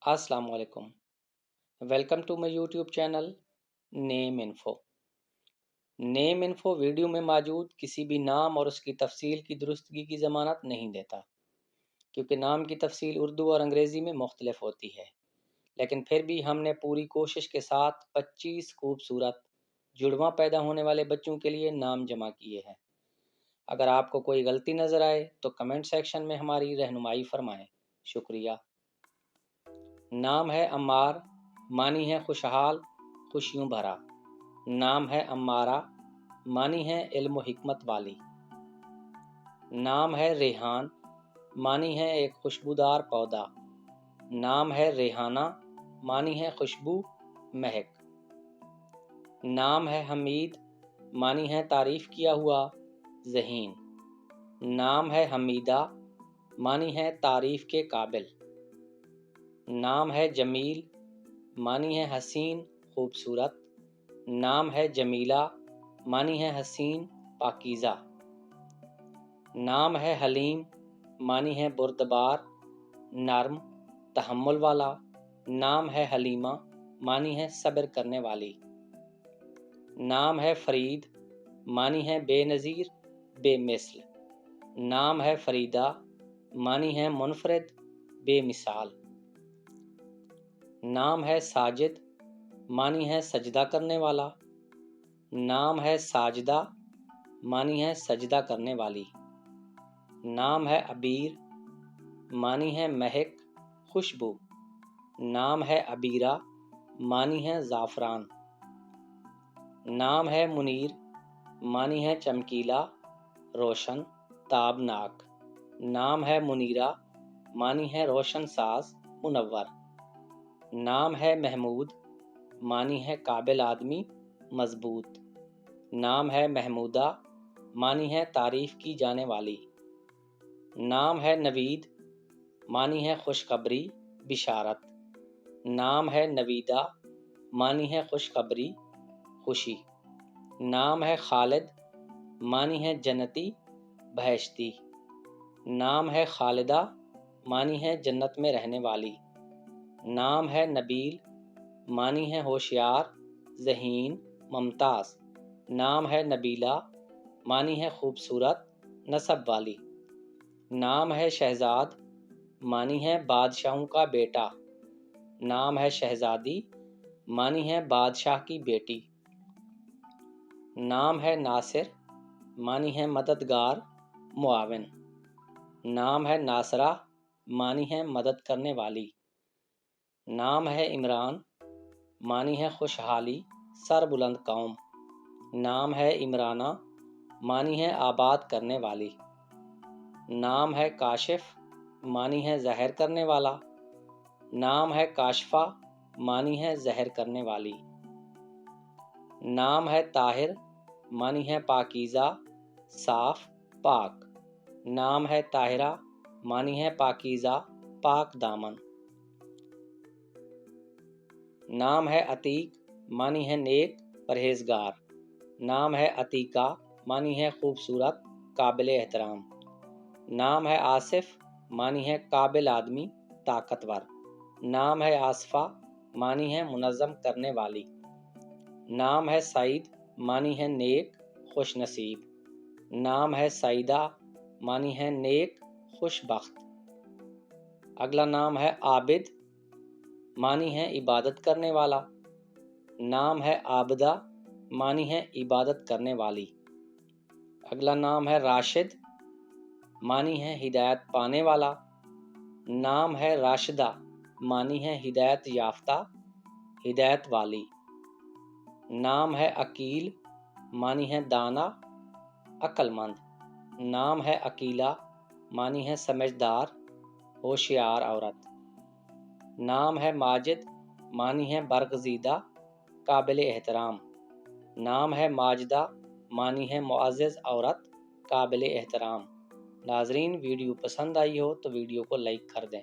السلام علیکم، welcome to my YouTube channel name info. Name info video میں موجود کسی بھی نام اور اس کی تفصیل کی درستگی کی ضمانت نہیں دیتا، کیونکہ نام کی تفصیل اردو اور انگریزی میں مختلف ہوتی ہے، لیکن پھر بھی ہم نے پوری کوشش کے ساتھ 25 خوبصورت جڑواں پیدا ہونے والے بچوں کے لیے نام جمع کیے ہیں۔ اگر آپ کو کوئی غلطی نظر آئے تو کمنٹ سیکشن میں ہماری رہنمائی فرمائیں۔ شکریہ۔ نام ہے عمار، معنی ہے خوشحال، خوشیوں بھرا۔ نام ہے عمارہ، معنی ہے علم و حکمت والی۔ نام ہے ریحان، معنی ہے ایک خوشبودار پودا۔ نام ہے ریحانہ، معنی ہے خوشبو، مہک۔ نام ہے حمید، معنی ہے تعریف کیا ہوا، ذہین۔ نام ہے حمیدہ، معنی ہے تعریف کے قابل۔ نام ہے جمیل، معنی ہے حسین، خوبصورت۔ نام ہے جمیلہ، معنی ہے حسین، پاکیزہ۔ نام ہے حلیم، معنی ہے بردبار، نرم، تحمل والا۔ نام ہے حلیمہ، معنی ہے صبر کرنے والی۔ نام ہے فرید، معنی ہے بے نظیر، بے مثل۔ نام ہے فریدہ، معنی ہے منفرد، بے مثال۔ نام ہے ساجد، معنی ہے سجدہ کرنے والا۔ نام ہے ساجدہ، معنی ہے سجدہ کرنے والی۔ نام ہے عبیر، معنی ہے مہک، خوشبو۔ نام ہے عبیرہ، معنی ہے زعفران۔ نام ہے منیر، معنی ہے چمکیلا، روشن، تابناک۔ نام ہے منیرہ، معنی ہے روشن ساز، منور۔ نام ہے محمود، معنی ہے قابل آدمی، مضبوط۔ نام ہے محمودہ، معنی ہے تعریف کی جانے والی۔ نام ہے نوید، معنی ہے خوشخبری، بشارت۔ نام ہے نویدہ، معنی ہے خوشخبری، خوشی۔ نام ہے خالد، معنی ہے جنتی، بہشتی۔ نام ہے خالدہ، معنی ہے جنت میں رہنے والی۔ نام ہے نبیل، معنی ہے ہوشیار، ذہین، ممتاز۔ نام ہے نبیلہ، معنی ہے خوبصورت، نسب والی۔ نام ہے شہزاد، معنی ہے بادشاہوں کا بیٹا۔ نام ہے شہزادی، معنی ہے بادشاہ کی بیٹی۔ نام ہے ناصر، معنی ہے مددگار، معاون۔ نام ہے ناصرہ، معنی ہے مدد کرنے والی۔ نام ہے عمران، معنی ہے خوشحالی، سربلند قوم۔ نام ہے عمرانہ، معنی ہے آباد کرنے والی۔ نام ہے کاشف، معنی ہے ظاہر کرنے والا۔ نام ہے کاشفہ، معنی ہے ظاہر کرنے والی۔ نام ہے طاہر، معنی ہے پاکیزہ، صاف، پاک۔ نام ہے طاہرہ، معنی ہے پاکیزہ، پاک دامن۔ نام ہے عتیق، معنی ہے نیک، پرہیزگار۔ نام ہے عتیقہ، معنی ہے خوبصورت، قابل احترام۔ نام ہے آصف، معنی ہے قابل آدمی، طاقتور۔ نام ہے آصفہ، معنی ہے منظم کرنے والی۔ نام ہے سعید، معنی ہے نیک، خوش نصیب۔ نام ہے سعیدہ، معنی ہے نیک، خوش بخت۔ اگلا نام ہے عابد، معنی ہے عبادت کرنے والا۔ نام ہے عابدہ، معنی ہے عبادت کرنے والی۔ اگلا نام ہے راشد، معنی ہے ہدایت پانے والا۔ نام ہے راشدہ، معنی ہے ہدایت یافتہ، ہدایت والی۔ نام ہے عقیل، معنی ہے دانا، عقل مند۔ نام ہے عقیلہ، معنی ہے سمجھدار، ہوشیار عورت۔ نام ہے ماجد، معنی ہے برگزیدہ، قابل احترام۔ نام ہے ماجدہ، معنی ہے معزز عورت، قابل احترام۔ ناظرین، ویڈیو پسند آئی ہو تو ویڈیو کو لائک کر دیں۔